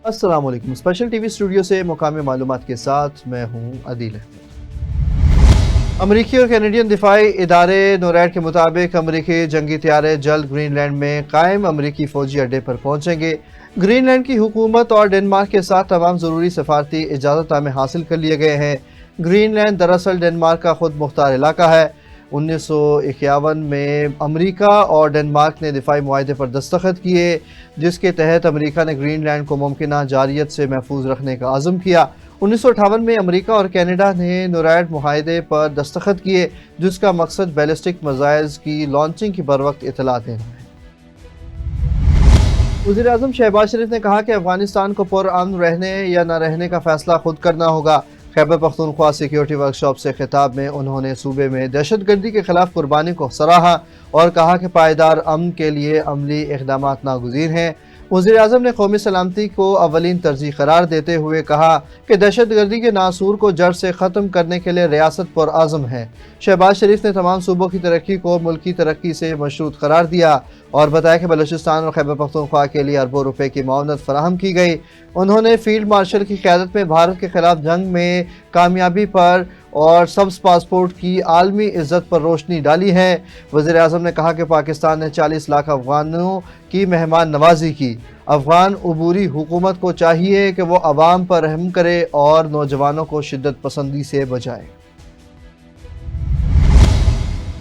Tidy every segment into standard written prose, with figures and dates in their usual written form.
السلام علیکم۔ Special T V studio سے مقامی معلومات کے ساتھ میں ہوں عدیل احمد۔ امریکی اور کینیڈین دفاعی ادارے نوریڈ کے مطابق امریکی جنگی طیارے جلد گرین لینڈ میں قائم امریکی فوجی اڈے پر پہنچیں گے۔ گرین لینڈ کی حکومت اور ڈنمارک کے ساتھ تمام ضروری سفارتی اجازت نامے حاصل کر لیے گئے ہیں۔ گرین لینڈ دراصل ڈنمارک کا خود مختار علاقہ ہے۔ 1951 میں امریکہ اور ڈنمارک نے دفاعی معاہدے پر دستخط کیے، جس کے تحت امریکہ نے گرین لینڈ کو ممکنہ جارحیت سے محفوظ رکھنے کا عزم کیا۔ 1958 میں امریکہ اور کینیڈا نے نوریڈ معاہدے پر دستخط کیے، جس کا مقصد بیلسٹک میزائل کی لانچنگ کی بروقت اطلاع دینا ہے۔ وزیر اعظم شہباز شریف نے کہا کہ افغانستان کو پرامن رہنے یا نہ رہنے کا فیصلہ خود کرنا ہوگا۔ خیبر پختونخوا سیکیورٹی ورکشاپ سے خطاب میں انہوں نے صوبے میں دہشت گردی کے خلاف قربانی کو سراہا اور کہا کہ پائیدار امن کے لیے عملی اقدامات ناگزیر ہیں۔ وزیر اعظم نے قومی سلامتی کو اولین ترجیح قرار دیتے ہوئے کہا کہ دہشت گردی کے ناسور کو جڑ سے ختم کرنے کے لیے ریاست پرعزم ہے۔ شہباز شریف نے تمام صوبوں کی ترقی کو ملکی ترقی سے مشروط قرار دیا اور بتایا کہ بلوچستان اور خیبر پختونخوا کے لیے اربوں روپے کی معاونت فراہم کی گئی۔ انہوں نے فیلڈ مارشل کی قیادت میں بھارت کے خلاف جنگ میں کامیابی پر اور سبز پاسپورٹ کی عالمی عزت پر روشنی ڈالی ہے۔ وزیر اعظم نے کہا کہ پاکستان نے 40 لاکھ افغانوں کی مہمان نوازی کی۔ افغان عبوری حکومت کو چاہیے کہ وہ عوام پر رحم کرے اور نوجوانوں کو شدت پسندی سے بچائے۔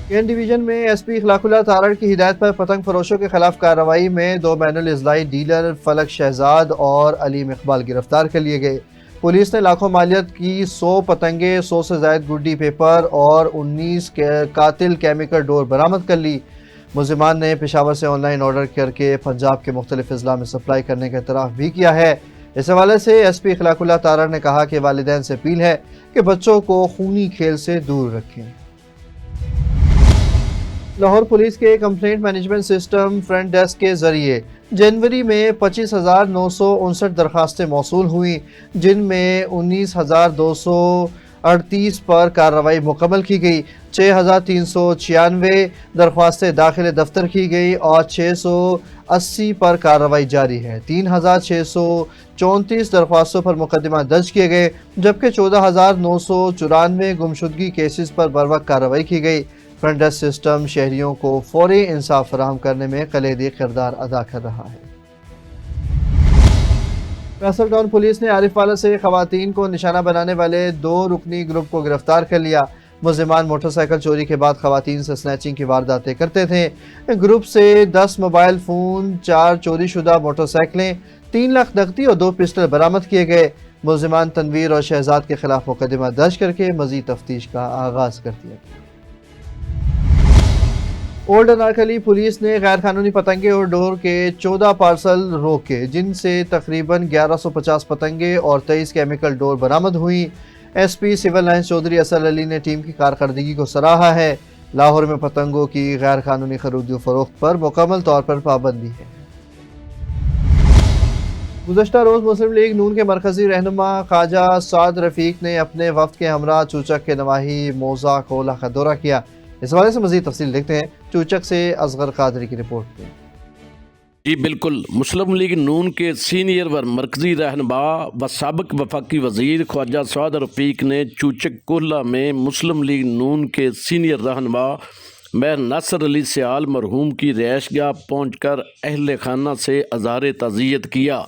کین ڈویژن میں ایس پی اخلاق اللہ تارڑ کی ہدایت پر پتنگ فروشوں کے خلاف کارروائی میں 2 بین الاضلاعی ڈیلر فلک شہزاد اور علیم اقبال گرفتار کر لیے گئے۔ پولیس نے لاکھوں مالیت کی 100 پتنگیں، 100 سے زائد گڈی پیپر اور 19 قاتل کیمیکل ڈور برآمد کر لی۔ ملزمان نے پشاور سے آن لائن آرڈر کر کے پنجاب کے مختلف اضلاع میں سپلائی کرنے کا اعتراف بھی کیا ہے۔ اس حوالے سے ایس پی اخلاق اللہ تارڑ نے کہا کہ والدین سے اپیل ہے کہ بچوں کو خونی کھیل سے دور رکھیں۔ لاہور پولیس کے complaint management system front desk کے ذریعے جنوری میں 25,959 درخواستیں موصول ہوئیں، جن میں 19,238 پر کارروائی مکمل کی گئی، 6,396 درخواستیں داخل دفتر کی گئی اور 680 پر کارروائی جاری ہے۔ 3,634 درخواستوں پر مقدمہ درج کیے گئے، جبکہ 14,994 گمشدگی کیسز پر بروقت کارروائی کی گئی۔ فرنٹ ڈیسک سسٹم شہریوں کو فوری انصاف فراہم کرنے میں کلیدی کردار ادا کر رہا ہے۔ فیصل ٹاؤن پولیس نے عارف والا سے خواتین کو نشانہ بنانے والے 2 رکنی گروپ کو گرفتار کر لیا۔ ملزمان موٹر سائیکل چوری کے بعد خواتین سے سنیچنگ کی وارداتیں کرتے تھے۔ گروپ سے 10 موبائل فون، 4 چوری شدہ موٹر سائیکلیں، 3 لاکھ نقدی اور 2 پسٹل برآمد کیے گئے۔ ملزمان تنویر اور شہزاد کے خلاف مقدمہ درج کر کے مزید تفتیش کا آغاز کر دیا گیا۔ اولڈ انارکلی پولیس نے غیر قانونی پتنگیں اور ڈور کے 14 پارسل روکے، جن سے تقریباً 1150 پتنگیں اور 23 کیمیکل ڈور برآمد ہوئیں۔ S P Civil Lines Chaudhry Asad Ali نے ٹیم کی کارکردگی کو سراہا ہے۔ لاہور میں پتنگوں کی غیر قانونی خرید و فروخت پر مکمل طور پر پابندی ہے۔ گزشتہ روز مسلم لیگ نون کے مرکزی رہنما خواجہ سعد رفیق نے اپنے وفد کے ہمراہ چوچک کے نواحی موزہ کولہ کا دورہ کیا۔ اس حوالے سے مزید تفصیل دیکھتے ہیں چوچک سے اصغر قادری کی رپورٹ میں۔ جی بالکل، مسلم لیگ نون کے سینئر و مرکزی رہنما و سابق وفاقی وزیر خواجہ سعد رفیق نے چوچک کولہ میں مسلم لیگ نون کے سینئر رہنما میر ناصر علی سیال مرحوم کی رہائش گاہ پہنچ کر اہل خانہ سے اظہار تعزیت کیا۔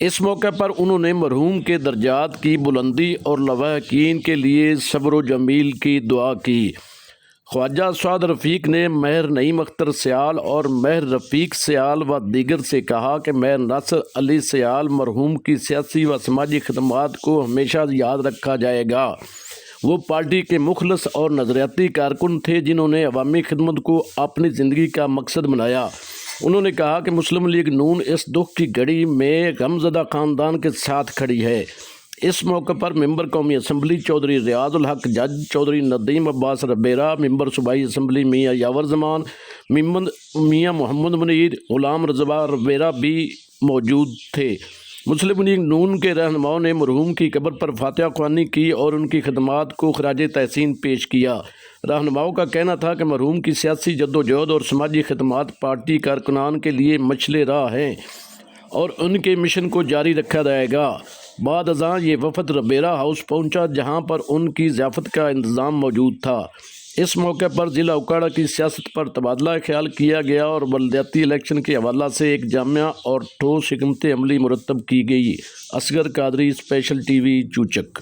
اس موقع پر انہوں نے مرحوم کے درجات کی بلندی اور لواحقین کے لیے صبر و جمیل کی دعا کی۔ خواجہ سعد رفیق نے مہر نعیم اختر سیال اور مہر رفیق سیال و دیگر سے کہا کہ مہر ناصر علی سیال مرحوم کی سیاسی و سماجی خدمات کو ہمیشہ یاد رکھا جائے گا۔ وہ پارٹی کے مخلص اور نظریاتی کارکن تھے جنہوں نے عوامی خدمت کو اپنی زندگی کا مقصد بنایا۔ انہوں نے کہا کہ مسلم لیگ نون اس دکھ کی گھڑی میں غمزدہ خاندان کے ساتھ کھڑی ہے۔ اس موقع پر ممبر قومی اسمبلی چودھری ریاض الحق جج، چودھری ندیم عباس ربیرہ، ممبر صوبائی اسمبلی میاں یاور زمان، ممبر میاں محمد منیر، غلام رضا ربیرہ بھی موجود تھے۔ مسلم لیگ نون کے رہنماؤں نے مرحوم کی قبر پر فاتحہ خوانی کی اور ان کی خدمات کو خراج تحسین پیش کیا۔ رہنماؤں کا کہنا تھا کہ مرحوم کی سیاسی جدوجہد اور سماجی خدمات پارٹی کارکنان کے لیے مشعل راہ ہیں۔ اور ان کے مشن کو جاری رکھا جائے گا۔ بعد ازاں یہ وفد ربیرہ ہاؤس پہنچا جہاں پر ان کی ضیافت کا انتظام موجود تھا۔ اس موقع پر ضلع اوکاڑہ کی سیاست پر تبادلہ خیال کیا گیا اور بلدیاتی الیکشن کے حوالہ سے ایک جامع اور ٹھوس حکمت عملی مرتب کی گئی۔ Asghar Qadri, special T V, Chuchak.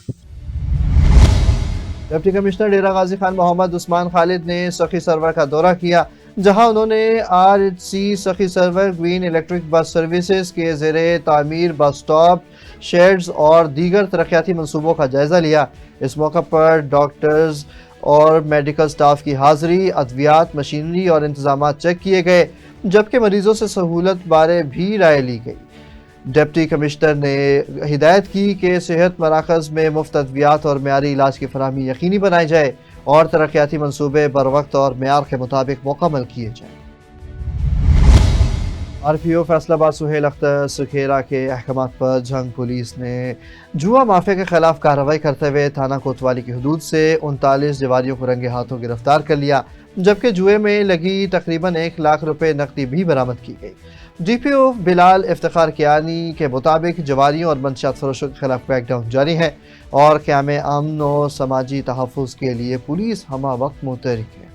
Deputy commissioner Dera Ghazi Khan Muhammad Usman Khalid نے سخی سرور کا دورہ کیا، جہاں انہوں نے RHC سخی سرور گرین الیکٹرک بس سروسز کے زیر تعمیر بس سٹاپ، شیڈز اور دیگر ترقیاتی منصوبوں کا جائزہ لیا۔ اس موقع پر ڈاکٹرز اور میڈیکل سٹاف کی حاضری، ادویات، مشینری اور انتظامات چیک کیے گئے، جبکہ مریضوں سے سہولت بارے بھی رائے لی گئی۔ ڈپٹی کمشنر نے ہدایت کی کہ صحت مراکز میں مفت ادویات اور معیاری علاج کی فراہمی یقینی بنائی جائے اور ترقیاتی منصوبے بروقت اور معیار کے مطابق مکمل کیے جائیں۔ RPO فیصل آباد سہیل اختر سکھیرا کے احکامات پر جنگ پولیس نے جوا مافیا کے خلاف کارروائی کرتے ہوئے تھانہ کوتوالی کی حدود سے 39 جواریوں کو رنگے ہاتھوں گرفتار کر لیا، جبکہ جوئے میں لگی تقریباً 1 لاکھ روپے نقدی بھی برآمد کی گئی۔ DPO بلال افتخار کیانی کے مطابق جواریوں اور منشیات فروشوں کے خلاف کریک ڈاؤن جاری ہے اور قیام امن و سماجی تحفظ کے لیے پولیس ہمہ وقت متحرک ہے۔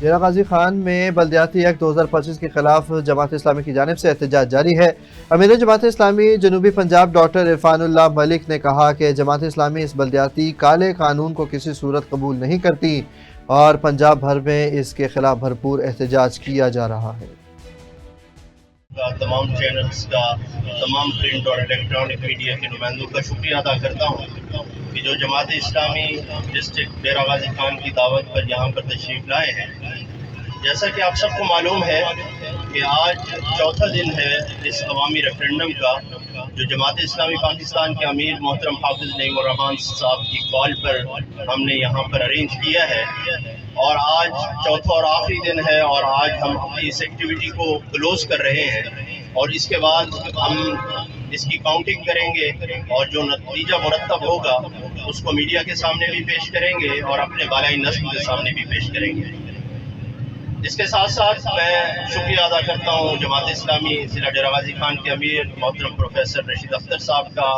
ڈیرہ غازی خان میں بلدیاتی ایکٹ 2025 کے خلاف جماعت اسلامی کی جانب سے احتجاج جاری ہے۔ امیر جماعت اسلامی جنوبی پنجاب ڈاکٹر عرفان اللہ ملک نے کہا کہ جماعت اسلامی اس بلدیاتی کالے قانون کو کسی صورت قبول نہیں کرتی اور پنجاب بھر میں اس کے خلاف بھرپور احتجاج کیا جا رہا ہے۔ تمام چینلز کا، تمام پرنٹ اور الیکٹرانک میڈیا کے نمائندوں کا شکریہ ادا کرتا ہوں کہ جو جماعت اسلامی ڈسٹرکٹ ڈیرہ غازی خان کی دعوت پر یہاں پر تشریف لائے ہیں۔ جیسا کہ آپ سب کو معلوم ہے کہ آج چوتھا دن ہے اس عوامی ریفرینڈم کا، جو جماعت اسلامی پاکستان کے امیر محترم حافظ نعیم الرحمان صاحب کی کال پر ہم نے یہاں پر ارینج کیا ہے، اور آج چوتھا اور آخری دن ہے اور آج ہم اس ایکٹیویٹی کو کلوز کر رہے ہیں اور اس کے بعد ہم اس کی کاؤنٹنگ کریں گے اور جو نتیجہ مرتب ہوگا اس کو میڈیا کے سامنے بھی پیش کریں گے اور اپنے بالائی نسل کے سامنے بھی پیش کریں گے۔ اس کے ساتھ ساتھ میں شکریہ ادا کرتا ہوں جماعت اسلامی ضلع ڈیرہ غازی خان کے امیر محترم پروفیسر رشید اختر صاحب کا،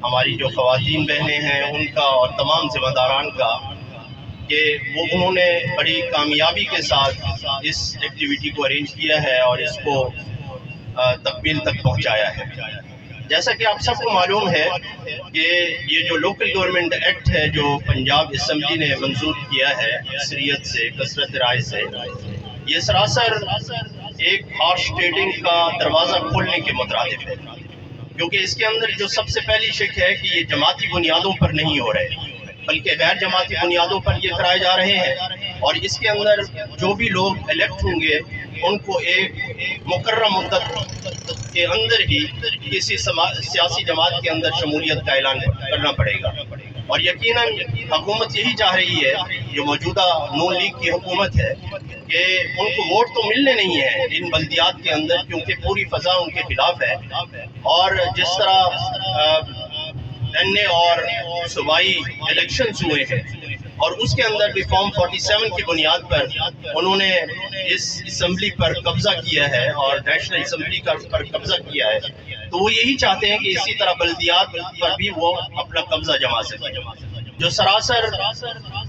ہماری جو خواتین بہنیں ہیں ان کا اور تمام ذمہ داران کا، کہ انہوں نے بڑی کامیابی کے ساتھ اس ایکٹیویٹی کو ارینج کیا ہے اور اس کو تکمیل تک پہنچایا ہے۔ جیسا کہ آپ سب کو معلوم ہے کہ یہ جو لوکل گورنمنٹ ایکٹ ہے جو پنجاب اسمبلی نے منظور کیا ہے اکثریت سے، کثرت رائے سے، یہ سراسر ایک ہارش ٹریڈنگ کا دروازہ کھولنے کے مترادف ہے، کیونکہ اس کے اندر جو سب سے پہلی شک ہے کہ یہ جماعتی بنیادوں پر نہیں ہو رہے بلکہ غیر جماعتی بنیادوں پر یہ کرائے جا رہے ہیں، اور اس کے اندر جو بھی لوگ الیکٹ ہوں گے ان کو ایک مقررہ مدت کے اندر ہی کسی سیاسی جماعت کے اندر شمولیت کا اعلان کرنا پڑے گا، اور یقیناً حکومت یہی چاہ رہی ہے، جو موجودہ نون لیگ کی حکومت ہے، کہ ان کو ووٹ تو ملنے نہیں ہیں ان بلدیات کے اندر کیونکہ پوری فضا ان کے خلاف ہے، اور جس طرح NA اور صوبائی الیکشنز ہوئے ہیں اور اس کے اندر بھی فارم 47 کی بنیاد پر انہوں نے اس اسمبلی پر قبضہ کیا ہے اور نیشنل اسمبلی پر قبضہ کیا ہے، تو وہ یہی چاہتے ہیں کہ اسی طرح بلدیات پر بھی وہ اپنا قبضہ جما سکیں، جو سراسر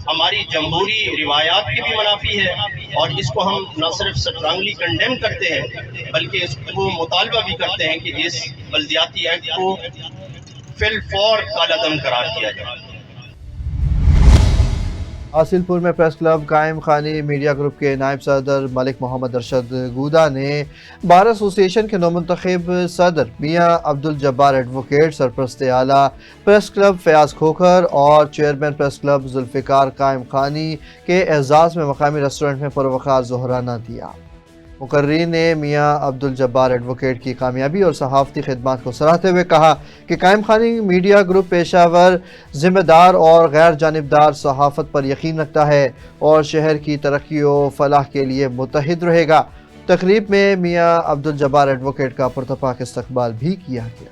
ہماری جمہوری روایات کے بھی منافی ہے، اور اس کو ہم نہ صرف سٹرانگلی کنڈیم کرتے ہیں بلکہ اس کو مطالبہ بھی کرتے ہیں کہ اس بلدیاتی ایکٹ کو فی الفور کالعدم قرار دیا جائے۔ حاصل پور میں پریس کلب قائم خانی میڈیا گروپ کے نائب صدر ملک محمد ارشد گودا نے بار ایسوسی ایشن کے نومنتخب صدر میاں عبدالجبار ایڈوکیٹ، سرپرست اعلیٰ پریس کلب فیاض کھوکھر اور چیئرمین پریس کلب ذوالفقار قائم خانی کے اعزاز میں مقامی ریسٹورنٹ میں پروقار ظہرانہ دیا۔ مقررین نے میاں عبدالجبار ایڈوکیٹ کی کامیابی اور صحافتی خدمات کو سراہتے ہوئے کہا کہ قائم خانی میڈیا گروپ پیشہ ور، ذمہ دار اور غیر جانبدار صحافت پر یقین رکھتا ہے اور شہر کی ترقی و فلاح کے لیے متحد رہے گا۔ تقریب میں میاں عبدالجبار ایڈوکیٹ کا پرتپاک استقبال بھی کیا گیا۔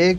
1